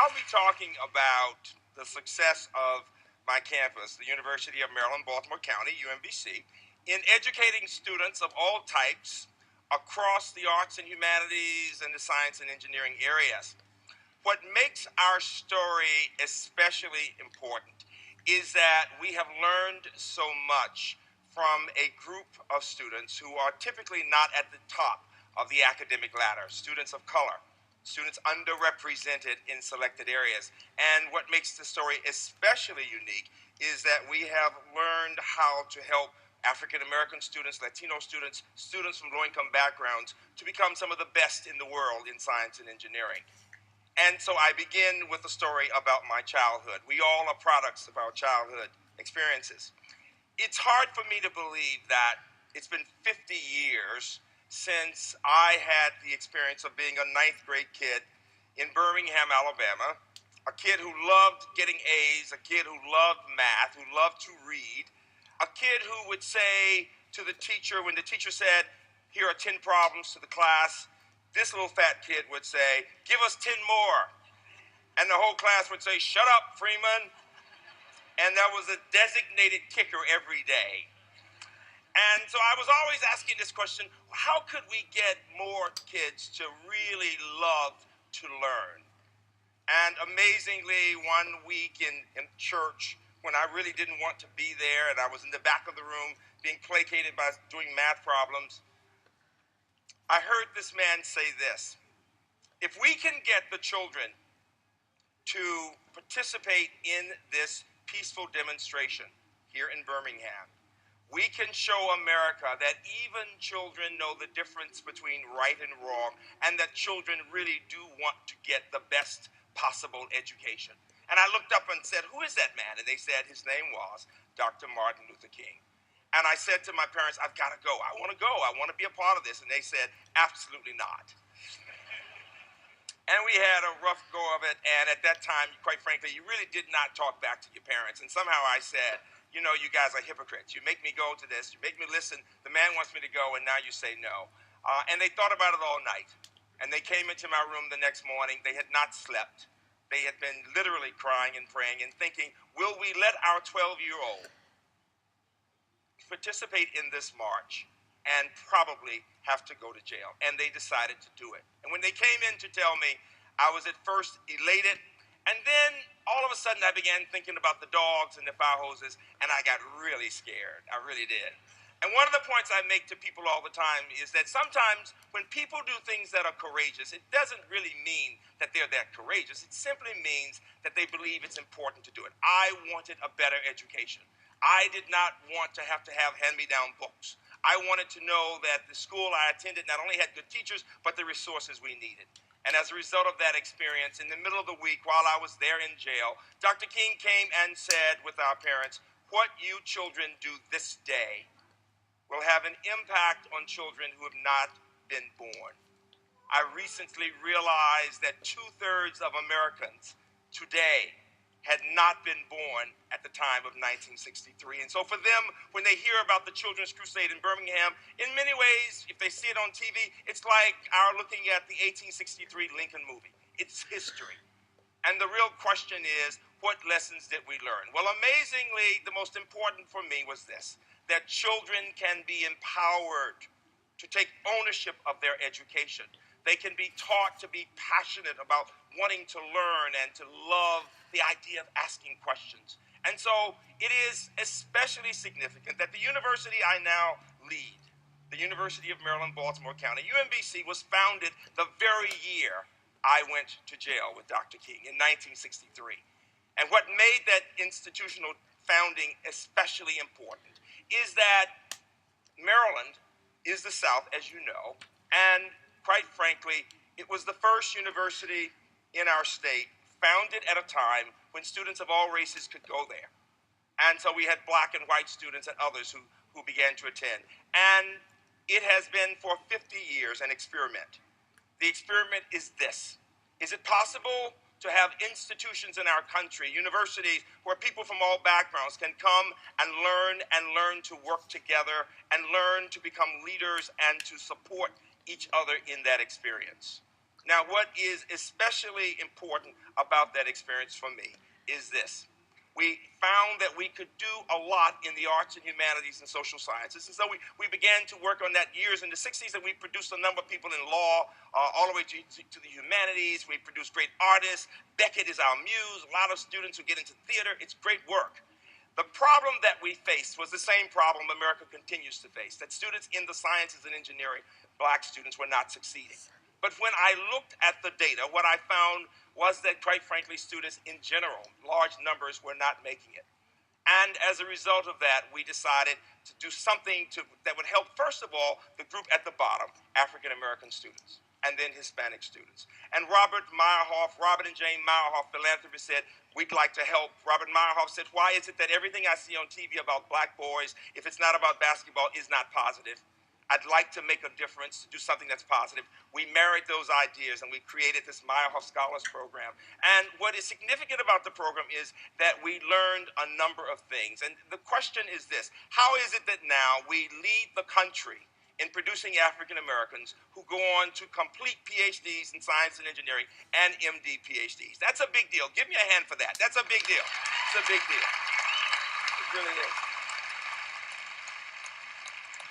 I'll be talking about the success of my campus, the University of Maryland, Baltimore County, UMBC, in educating students of all types across the arts and humanities and the science and engineering areas. What makes our story especially important is that we have learned so much from a group of students who are typically not at the top of the academic ladder, students of color, students underrepresented in selected areas. And what makes the story especially unique is that we have learned how to help African American students, Latino students, students from low-income backgrounds to become some of the best in the world in science and engineering. And so I begin with a story about my childhood. We all are products of our childhood experiences. It's hard for me to believe that it's been 50 years since I had the experience of being a ninth grade kid in Birmingham, Alabama, a kid who loved getting A's, a kid who loved math, who loved to read, a kid who would say to the teacher, when the teacher said, "Here are 10 problems to the class," this little fat kid would say, "Give us 10 more." And the whole class would say, "Shut up, Freeman." And there was a designated kicker every day. And so I was always asking this question, how could we get more kids to really love to learn? And amazingly, one week in church, when I really didn't want to be there and I was in the back of the room being placated by doing math problems, I heard this man say this: if we can get the children to participate in this peaceful demonstration here in Birmingham, we can show America that even children know the difference between right and wrong, and that children really do want to get the best possible education. And I looked up and said, "Who is that man?" And they said his name was Dr. Martin Luther King. And I said to my parents, "I've got to go. I want to go. I want to be a part of this." And they said, "Absolutely not." And we had a rough go of it. And at that time, quite frankly, you really did not talk back to your parents. And somehow I said, "You know, you guys are hypocrites. You make me go to this. You make me listen. The man wants me to go, and now you say no." And they thought about it all night. And they came into my room the next morning. They had not slept. They had been literally crying and praying and thinking, will we let our 12-year-old participate in this march and probably have to go to jail? And they decided to do it. And when they came in to tell me, I was at first elated, and then all of a sudden I began thinking about the dogs and the fire hoses, and I got really scared. I really did. And one of the points I make to people all the time is that sometimes when people do things that are courageous, it doesn't really mean that they're that courageous. It simply means that they believe it's important to do it. I wanted a better education. I did not want to have hand-me-down books. I wanted to know that the school I attended not only had good teachers, but the resources we needed. And as a result of that experience, in the middle of the week while I was there in jail, Dr. King came and said with our parents, "What you children do this day will have an impact on children who have not been born." I recently realized that 2/3 of Americans today had not been born at the time of 1963. And so for them, when they hear about the Children's Crusade in Birmingham, in many ways, if they see it on TV, it's like our looking at the 1863 Lincoln movie. It's history. And the real question is, what lessons did we learn? Well, amazingly, the most important for me was this: that children can be empowered to take ownership of their education. They can be taught to be passionate about wanting to learn and to love the idea of asking questions. And so it is especially significant that the university I now lead, the University of Maryland, Baltimore County, UMBC, was founded the very year I went to jail with Dr. King in 1963. And what made that institutional founding especially important is that Maryland is the South, as you know, and quite frankly, it was the first university in our state founded at a time when students of all races could go there. And so we had black and white students and others who began to attend. And it has been for 50 years an experiment. The experiment is this: is it possible to have institutions in our country, universities, where people from all backgrounds can come and learn to work together and learn to become leaders and to support each other in that experience? Now, what is especially important about that experience for me is this. We found that we could do a lot in the arts and humanities and social sciences. And so we began to work on that years in the 60s, and we produced a number of people in law, all the way to the humanities. We produced great artists. Beckett is our muse. A lot of students who get into theater. It's great work. The problem that we faced was the same problem America continues to face, that students in the sciences and engineering, black students, were not succeeding. But when I looked at the data, what I found was that, quite frankly, students in general, large numbers, were not making it. And as a result of that, we decided to do something that would help, first of all, the group at the bottom, African American students, and then Hispanic students. And Robert and Jane Meyerhoff, philanthropists, said, we'd like to help. Robert Meyerhoff said, why is it that everything I see on TV about black boys, if it's not about basketball, is not positive? I'd like to make a difference, to do something that's positive. We married those ideas and we created this Meyerhoff Scholars Program. And what is significant about the program is that we learned a number of things. And the question is this: how is it that now we lead the country in producing African Americans who go on to complete PhDs in science and engineering and MD PhDs? That's a big deal. Give me a hand for that. That's a big deal. It's a big deal. It really is.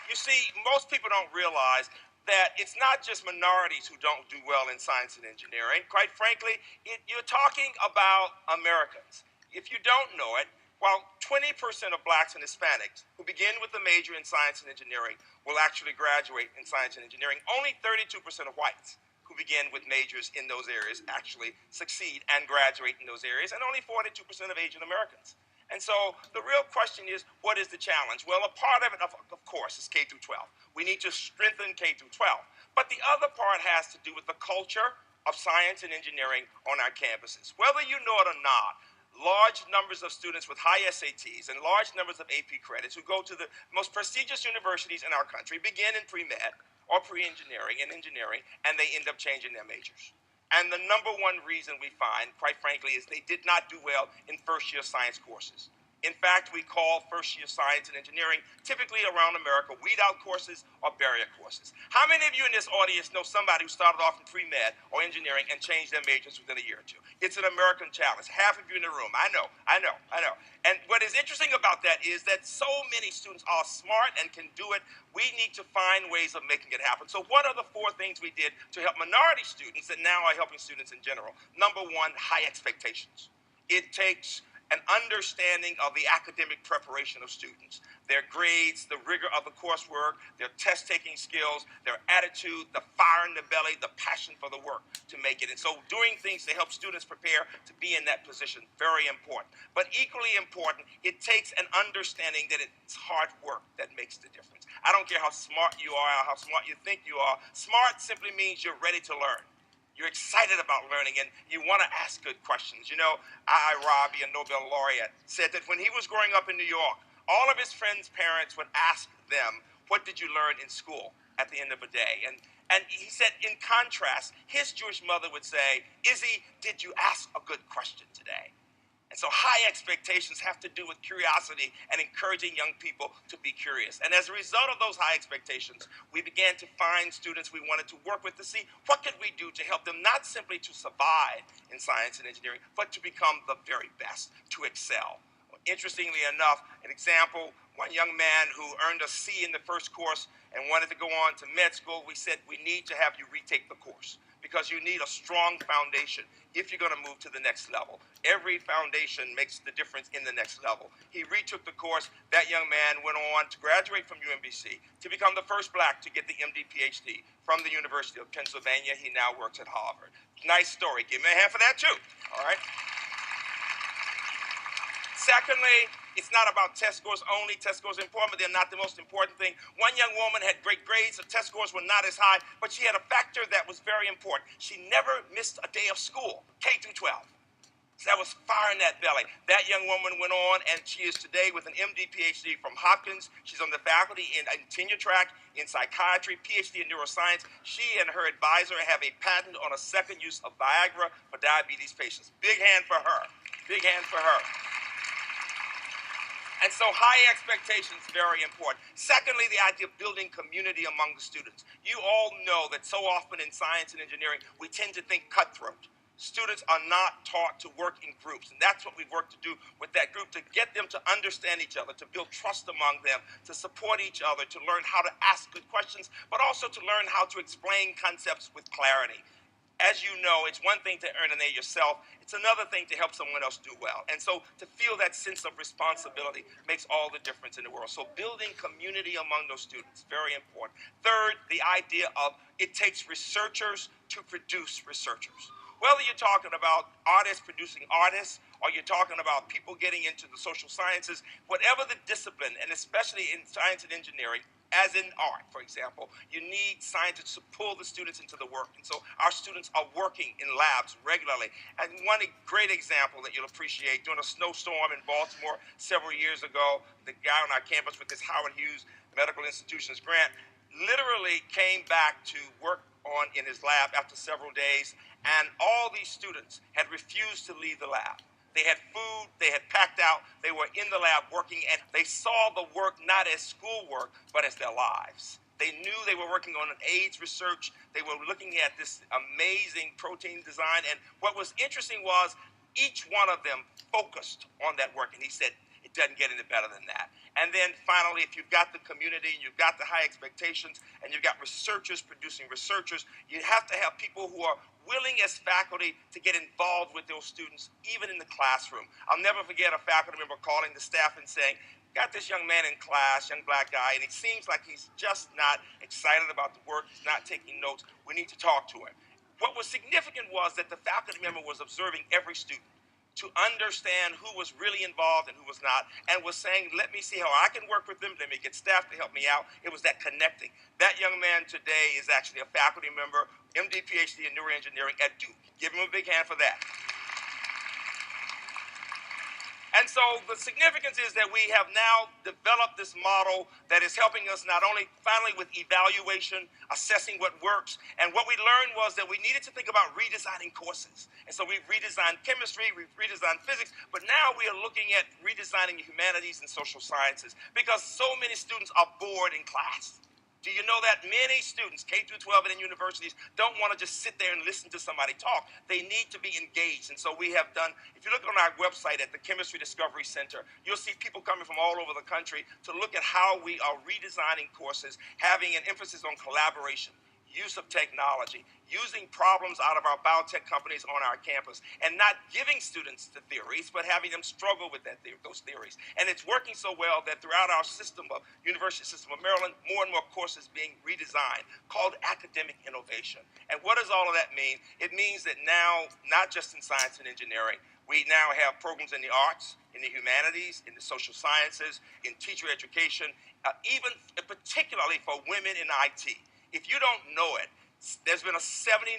You see, most people don't realize that it's not just minorities who don't do well in science and engineering. Quite frankly, you're talking about Americans. If you don't know it, while 20% of blacks and Hispanics who begin with a major in science and engineering will actually graduate in science and engineering, only 32% of whites who begin with majors in those areas actually succeed and graduate in those areas, and only 42% of Asian Americans. And so the real question is, what is the challenge? Well, a part of it, of course, is K through 12. We need to strengthen K through 12. But the other part has to do with the culture of science and engineering on our campuses. Whether you know it or not, large numbers of students with high SATs and large numbers of AP credits who go to the most prestigious universities in our country begin in pre-med or pre-engineering and engineering, and they end up changing their majors. And the number one reason we find, quite frankly, is they did not do well in first-year science courses. In fact, we call first-year science and engineering, typically around America, weed-out courses or barrier courses. How many of you in this audience know somebody who started off in pre-med or engineering and changed their majors within a year or two? It's an American challenge. Half of you in the room. I know. And what is interesting about that is that so many students are smart and can do it. We need to find ways of making it happen. So what are the 4 things we did to help minority students that now are helping students in general? Number 1, high expectations. It takes an understanding of the academic preparation of students, their grades, the rigor of the coursework, their test-taking skills, their attitude, the fire in the belly, the passion for the work to make it. And so doing things to help students prepare to be in that position, very important. But equally important, it takes an understanding that it's hard work that makes the difference. I don't care how smart you are, how smart you think you are. Smart simply means you're ready to learn. You're excited about learning, and you want to ask good questions. You know, Robbie, a Nobel laureate, said that when he was growing up in New York, all of his friends' parents would ask them, what did you learn in school at the end of the day? And he said, in contrast, his Jewish mother would say, Izzy, did you ask a good question today? And so high expectations have to do with curiosity and encouraging young people to be curious. And as a result of those high expectations, we began to find students we wanted to work with to see what could we do to help them not simply to survive in science and engineering, but to become the very best, to excel. Interestingly enough, an example, one young man who earned a C in the first course and wanted to go on to med school, we said, we need to have you retake the course, because you need a strong foundation if you're going to move to the next level. Every foundation makes the difference in the next level. He retook the course. That young man went on to graduate from UMBC, to become the first black to get the MD PhD from the University of Pennsylvania. He now works at Harvard. Nice story. Give me a hand for that too. All right. Secondly, it's not about test scores only. Test scores are important, but they're not the most important thing. One young woman had great grades. Her test scores were not as high, but she had a factor that was very important. She never missed a day of school, K through 12. So that was fire in that belly. That young woman went on, and she is today with an MD PhD from Hopkins. She's on the faculty in tenure track in psychiatry, PhD in neuroscience. She and her advisor have a patent on a second use of Viagra for diabetes patients. Big hand for her. Big hand for her. And so high expectations, very important. Secondly, the idea of building community among the students. You all know that so often in science and engineering, we tend to think cutthroat. Students are not taught to work in groups, and that's what we've worked to do with that group, to get them to understand each other, to build trust among them, to support each other, to learn how to ask good questions, but also to learn how to explain concepts with clarity. As you know, it's one thing to earn an A yourself. It's another thing to help someone else do well. And so to feel that sense of responsibility makes all the difference in the world. So building community among those students, very important. Third, the idea of it takes researchers to produce researchers. Whether you're talking about artists producing artists, or you're talking about people getting into the social sciences, whatever the discipline, and especially in science and engineering, as in art, for example, you need scientists to pull the students into the work. And so our students are working in labs regularly. And one great example that you'll appreciate, during a snowstorm in Baltimore several years ago, the guy on our campus with this Howard Hughes Medical Institutions grant literally came back to work on in his lab after several days, and all these students had refused to leave the lab. They had food, they had packed out, they were in the lab working, and they saw the work not as schoolwork, but as their lives. They knew they were working on an AIDS research. They were looking at this amazing protein design, and what was interesting was each one of them focused on that work, and he said, it doesn't get any better than that. And then finally, if you've got the community, you've got the high expectations, and you've got researchers producing researchers, you have to have people who are willing as faculty to get involved with those students, even in the classroom. I'll never forget a faculty member calling the staff and saying, got this young man in class, young black guy, and it seems like he's just not excited about the work, he's not taking notes, we need to talk to him. What was significant was that the faculty member was observing every student to understand who was really involved and who was not, and was saying, let me see how I can work with them, let me get staff to help me out. It was that connecting. That young man today is actually a faculty member, MD, PhD in neuroengineering at Duke. Give him a big hand for that. And so the significance is that we have now developed this model that is helping us not only finally with evaluation, assessing what works, and what we learned was that we needed to think about redesigning courses. And so we've redesigned chemistry, we've redesigned physics, but now we are looking at redesigning humanities and social sciences because so many students are bored in class. Do you know that many students, K through 12 and in universities, don't want to just sit there and listen to somebody talk. They need to be engaged. And so we have done, if you look on our website at the Chemistry Discovery Center, you'll see people coming from all over the country to look at how we are redesigning courses, having an emphasis on collaboration, use of technology, using problems out of our biotech companies on our campus, and not giving students the theories, but having them struggle with those theories. And it's working so well that throughout our system of University System of Maryland, more and more courses being redesigned, called academic innovation. And what does all of that mean? It means that now, not just in science and engineering, we now have programs in the arts, in the humanities, in the social sciences, in teacher education, even particularly for women in IT. If you don't know it, there's been a 79%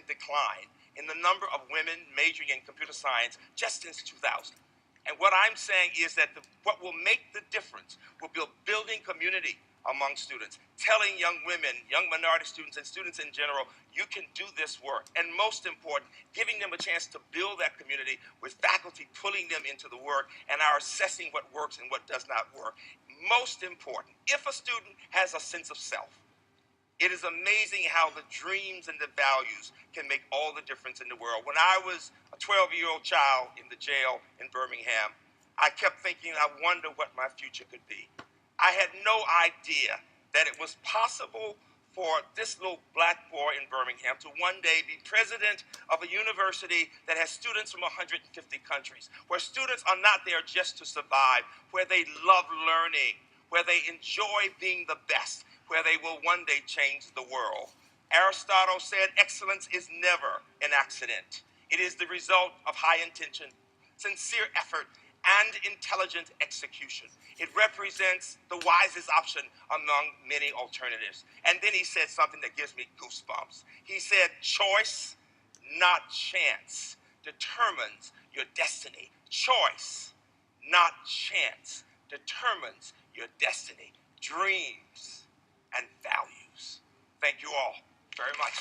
decline in the number of women majoring in computer science just since 2000. And what I'm saying is that what will make the difference will be building community among students, telling young women, young minority students, and students in general, you can do this work. And most important, giving them a chance to build that community with faculty pulling them into the work and our assessing what works and what does not work. Most important, if a student has a sense of self, it is amazing how the dreams and the values can make all the difference in the world. When I was a 12-year-old child in the jail in Birmingham, I kept thinking, I wonder what my future could be. I had no idea that it was possible for this little black boy in Birmingham to one day be president of a university that has students from 150 countries, where students are not there just to survive, where they love learning, where they enjoy being the best, where they will one day change the world. Aristotle said excellence is never an accident. It is the result of high intention, sincere effort, and intelligent execution. It represents the wisest option among many alternatives. And then he said something that gives me goosebumps. He said, choice, not chance, determines your destiny. Choice, not chance, determines your destiny. Dreams and values. Thank you all very much.